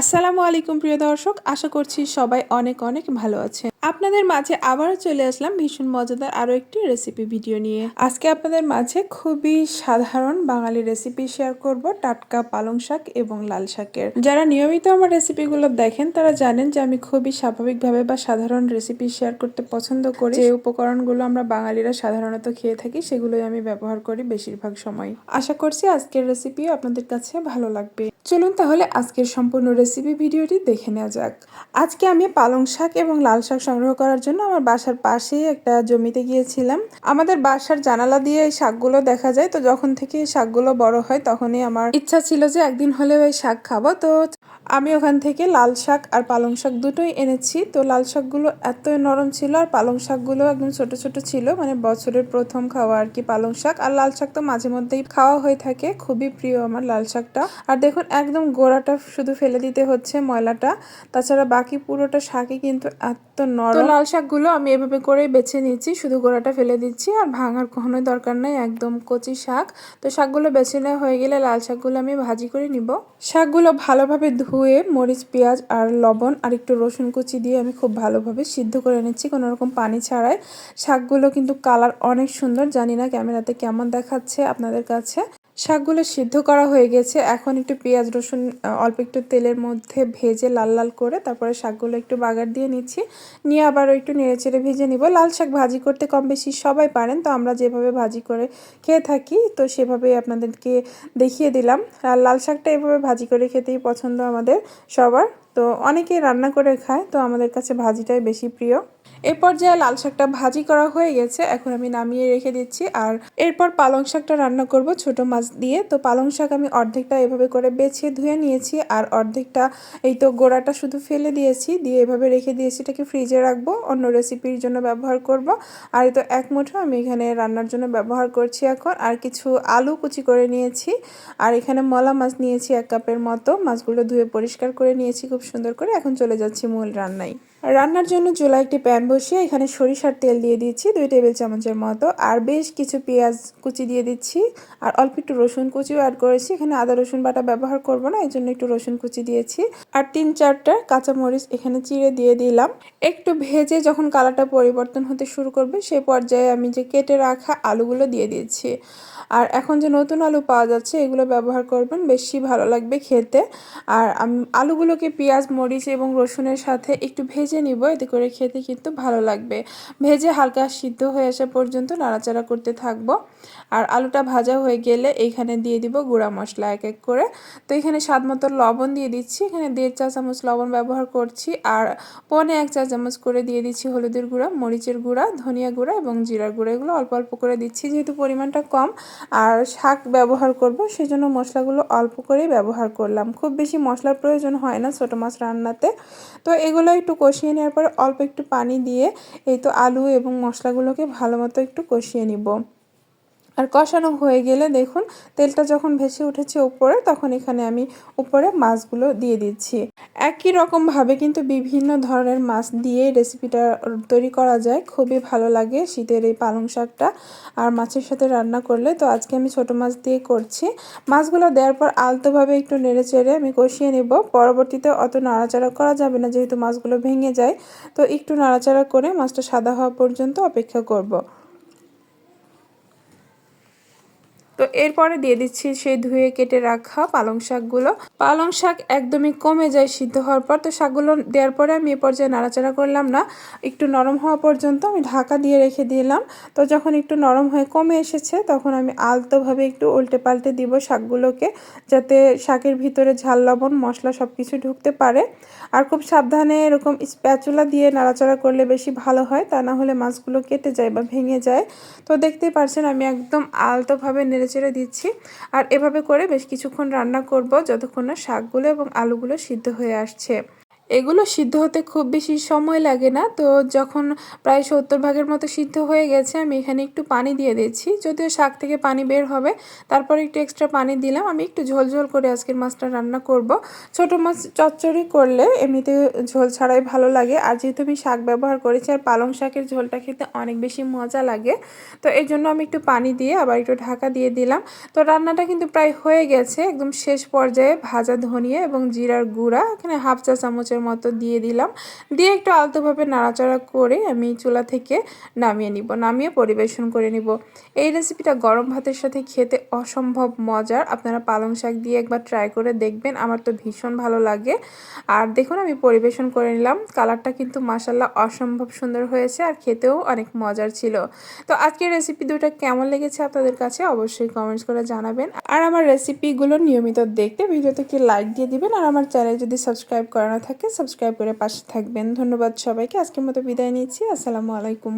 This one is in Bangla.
আসসালামু আলাইকুম প্রিয় দর্শক, আশা করছি সবাই অনেক অনেক ভালো আছেন। আপনাদের মাঝে আবারও চলে আসলাম ভীষণ মজাদার আরও একটি রেসিপি ভিডিও নিয়ে। আজকে আপনাদের মাঝে খুবই সাধারণ বাঙালি রেসিপি শেয়ার করব, টাটকা পালং শাক এবং লাল শাকের। যারা নিয়মিত আমার রেসিপিগুলো দেখেন তারা জানেন যে আমি খুবই স্বাভাবিকভাবে বা সাধারণ রেসিপি শেয়ার করতে পছন্দ করি। যে উপকরণগুলো আমরা বাঙালিরা সাধারণত খেয়ে থাকি সেগুলোই আমি ব্যবহার করি বেশিরভাগ সময়। আশা করছি আজকের রেসিপিও আপনাদের কাছে ভালো লাগবে। চলুন তাহলে আজকের সম্পূর্ণ রেসিপি ভিডিওটি দেখে নেওয়া যাক। আজকে আমি পালং শাক এবং লাল শাক সংগ্রহ করার জন্য আমার বাসার পাশেই একটা জমিতে গিয়েছিলাম। আমাদের বাসার জানালা দিয়ে এই শাকগুলো দেখা যায়, তো যখন থেকে এই শাকগুলো বড় হয় তখনই আমার ইচ্ছা ছিল যে একদিন হলেও এই শাক খাবো। তো আমি ওখান থেকে লাল শাক আর পালং শাক দুটোই এনেছি। তো লাল শাকগুলো এত নরম ছিল আর পালং শাকগুলো একদম ছোট ছোট ছিল, মানে বছরের প্রথম খাওয়া আর কি পালং শাক। আর লাল শাক তো মাঝে মধ্যেই খাওয়া হয়ে থাকে, খুবই প্রিয় আমার লাল শাকটা। আর দেখুন একদম গোড়াটা শুধু ফেলে দিতে হচ্ছে, ময়লাটা, তাছাড়া বাকি পুরোটা শাকই কিন্তু এত নরম। তো লাল শাকগুলো আমি এভাবে করে বেছে নিচ্ছি, শুধু গোড়াটা ফেলে দিচ্ছি, আর ভাঙার কখনোই দরকার নাই, একদম কচি শাক। তো শাকগুলো বেছে নেওয়া হয়ে গেলে লাল শাকগুলো আমি ভাজি করে নিব। শাকগুলো ভালোভাবে ধুয়ে মরিচ, পেঁয়াজ আর লবণ আর একটু রসুন কুচি দিয়ে আমি খুব ভালোভাবে সিদ্ধ করে নিচ্ছি, কোনো রকম পানি ছাড়াই। শাকগুলো কিন্তু কালার অনেক সুন্দর, জানি না ক্যামেরাতে কেমন দেখাচ্ছে আপনাদের কাছে। শাকগুলো সিদ্ধ করা হয়ে গেছে, এখন একটু পেঁয়াজ রসুন অল্প একটু তেলের মধ্যে ভেজে লাল লাল করে তারপরে শাকগুলো একটু বাগার দিয়ে নিচ্ছি, নিয়ে আবারও একটু নেড়েচেড়ে ভেজে নিব। লাল শাক ভাজি করতে কম বেশি সবাই পারেন, তো আমরা যেভাবে ভাজি করে খেয়ে থাকি তো সেভাবেই আপনাদেরকে দেখিয়ে দিলাম। আর লাল শাকটা এভাবে ভাজি করে খেতেই পছন্দ আমাদের সবার, তো অনেকেই রান্না করে খায়, তো আমাদের কাছে ভাজিটাই বেশি প্রিয়। এই পর্যায়ে লাল শাকটা ভাজি করা হয়ে গেছে, এখন আমি নামিয়ে রেখে দিচ্ছি। আর এরপর পালং শাকটা রান্না করব ছোট মাছ দিয়ে। তো পালং শাক আমি অর্ধেকটা এভাবে করে বেছে ধুয়ে নিয়েছি, আর অর্ধেকটা এই তো গোড়াটা শুধু ফেলে দিয়েছি, দিয়ে এভাবে রেখে দিয়েছি, এটাকে ফ্রিজে রাখবো, অন্য রেসিপির জন্য ব্যবহার করব। আর এই তো এক মুঠো আমি এখানে রান্নার জন্য ব্যবহার করছি এখন। আর কিছু আলু কুচি করে নিয়েছি, আর এখানে মলা মাছ নিয়েছি 1 কাপের মতো। মাছগুলো ধুয়ে পরিষ্কার করে নিয়েছি খুব সুন্দর করে। এখন চলে যাচ্ছি মূল রান্নায়। রান্নার জন্য চুলায় একটি প্যান বসিয়ে এখানে সরিষার তেল দিয়ে দিচ্ছি 2 টেবিল চামচের মতো, আর বেশ কিছু পেঁয়াজ কুচি দিয়ে দিচ্ছি, আর অল্প একটু রসুন কুচিও অ্যাড করেছি। এখানে আদা রসুন বাটা ব্যবহার করব না, এই জন্য একটু রসুন কুচি দিয়েছি, আর 3-4টা কাঁচামরিচ এখানে চিড়ে দিয়ে দিলাম। একটু ভেজে যখন কালারটা পরিবর্তন হতে শুরু করবে সেই পর্যায়ে আমি যে কেটে রাখা আলুগুলো দিয়ে দিচ্ছি। আর এখন যে নতুন আলু পাওয়া যাচ্ছে এগুলো ব্যবহার করবেন, বেশি ভালো লাগবে খেতে। আর আলুগুলোকে পেঁয়াজ, মরিচ এবং রসুনের সাথে একটু ভেজে নিব, এতে করে খেতে কিন্তু ভালো লাগবে। ভেজে হালকা সিদ্ধ হয়ে আসা পর্যন্ত নাড়াচাড়া করতে থাকবো। আর আলুটা ভাজা হয়ে গেলে এইখানে দিয়ে দিব গুঁড়া মশলা এক এক করে। তো এখানে স্বাদ মতো লবণ দিয়ে দিচ্ছি, এখানে 1.5 চা চামচ লবণ ব্যবহার করছি, আর 1.25 চা চামচ করে দিয়ে দিচ্ছি হলুদের গুঁড়া, মরিচের গুঁড়া, ধনিয়া গুঁড়া এবং জিরার গুঁড়া। এগুলো অল্প অল্প করে দিচ্ছি যেহেতু পরিমাণটা কম আর শাক ব্যবহার করব, সেজন্য মশলাগুলো অল্প করেই ব্যবহার করলাম। খুব বেশি মশলার প্রয়োজন হয় না ছোটো মাছ রান্নাতে। তো এগুলো একটু কষিয়ে নেওয়ার পরে অল্প একটু পানি দিয়ে এই তো আলু এবং মশলাগুলোকে ভালো মতো একটু কষিয়ে নিব। আর কষানো হয়ে গেলে দেখুন তেলটা যখন ভেসে উঠেছে উপরে, তখন এখানে আমি উপরে মাছগুলো দিয়ে দিচ্ছি। একই রকমভাবে কিন্তু বিভিন্ন ধরনের মাছ দিয়ে রেসিপিটা তৈরি করা যায়, খুবই ভালো লাগে শীতের এই পালং শাকটা আর মাছের সাথে রান্না করলে। তো আজকে আমি ছোট মাছ দিয়ে করছি। মাছগুলো দেওয়ার পর আলতোভাবে একটু নেড়ে চেড়ে আমি কষিয়ে নেব। পরবর্তীতে অত নাড়াচাড়া করা যাবে না যেহেতু মাছগুলো ভেঙে যায়, তো একটু নাড়াচাড়া করে মাছটা সাদা হওয়া পর্যন্ত অপেক্ষা করব। তো এরপরে দিয়ে দিচ্ছি সেই ধুয়ে কেটে রাখা পালং শাকগুলো। পালং শাক একদমই কমে যায় সিদ্ধ হওয়ার পর, তো শাকগুলো দেওয়ার পরে আমি এ পর্যায়ে নাড়াচাড়া করলাম না, একটু নরম হওয়া পর্যন্ত আমি ঢাকা দিয়ে রেখে দিলাম। তো যখন একটু নরম হয়ে কমে এসেছে তখন আমি আলতোভাবে একটু উল্টে পাল্টে দিব শাকগুলোকে, যাতে শাকের ভিতরে ঝাল, লবণ, মশলা সব কিছু ঢুকতে পারে। আর খুব সাবধানে এরকম স্প্যাচুলা দিয়ে নাড়াচাড়া করলে বেশি ভালো হয়, তা না হলে মাছগুলো কেটে যায় বা ভেঙে যায়। তো দেখতেই পারছেন আমি একদম আলতোভাবে নেড়েচেড়ে দিচ্ছি, আর এভাবে করে বেশ কিছুক্ষণ রান্না করব যতক্ষণ না শাকগুলো এবং আলুগুলো সিদ্ধ হয়ে আসছে। এগুলো সিদ্ধ হতে খুব বেশি সময় লাগে না। তো যখন প্রায় 70 ভাগের মতো সিদ্ধ হয়ে গেছে আমি এখানে একটু পানি দিয়ে দিচ্ছি। যদিও শাক থেকে পানি বের হবে, তারপরে একটু এক্সট্রা পানি দিলাম। আমি একটু ঝোল ঝোল করে আজকের মাছটা রান্না করব। ছোট মাছ চচ্চড়ি করলে এমনিতে ঝোল ছাড়াই ভালো লাগে, আর যেহেতু আমি শাক ব্যবহার করেছি আর পালং শাকের ঝোলটা খেতে অনেক বেশি মজা লাগে, তো এই জন্য আমি একটু পানি দিয়ে আবার একটু ঢাকা দিয়ে দিলাম। তো রান্নাটা কিন্তু প্রায় হয়ে গেছে। একদম শেষ পর্যায়ে ভাজা ধনিয়া এবং জিরার গুঁড়া এখানে হাফ চা চামচের মতো দিয়ে দিলাম। দিয়ে একটু আলতোভাবে নাড়াচাড়া করে আমি চুলা থেকে নামিয়ে পরিবেশন করে নিব। এই রেসিপিটা গরম ভাতের সাথে খেতে অসম্ভব মজার। আপনারা পালং শাক দিয়ে একবার ট্রাই করে দেখবেন, আমার তো ভীষণ ভালো লাগে। আর দেখুন আমি পরিবেশন করে নিলাম। কালারটা কিন্তু মাশাআল্লাহ অসম্ভব সুন্দর হয়েছে আর খেতেও অনেক মজার ছিল। তো আজকের রেসিপি দুটো কেমন লেগেছে আপনাদের কাছে অবশ্যই কমেন্টস করে জানাবেন। আর আমার রেসিপিগুলো নিয়মিত দেখতে ভিডিওতে কি লাইক দিয়ে দিবেন, আর আমার চ্যানেল যদি সাবস্ক্রাইব করা না থাকে সাবস্ক্রাইব করে পাশে থাকবেন। ধন্যবাদ সবাইকে। আজকের মতো বিদায় নিচ্ছি। আসসালামু আলাইকুম।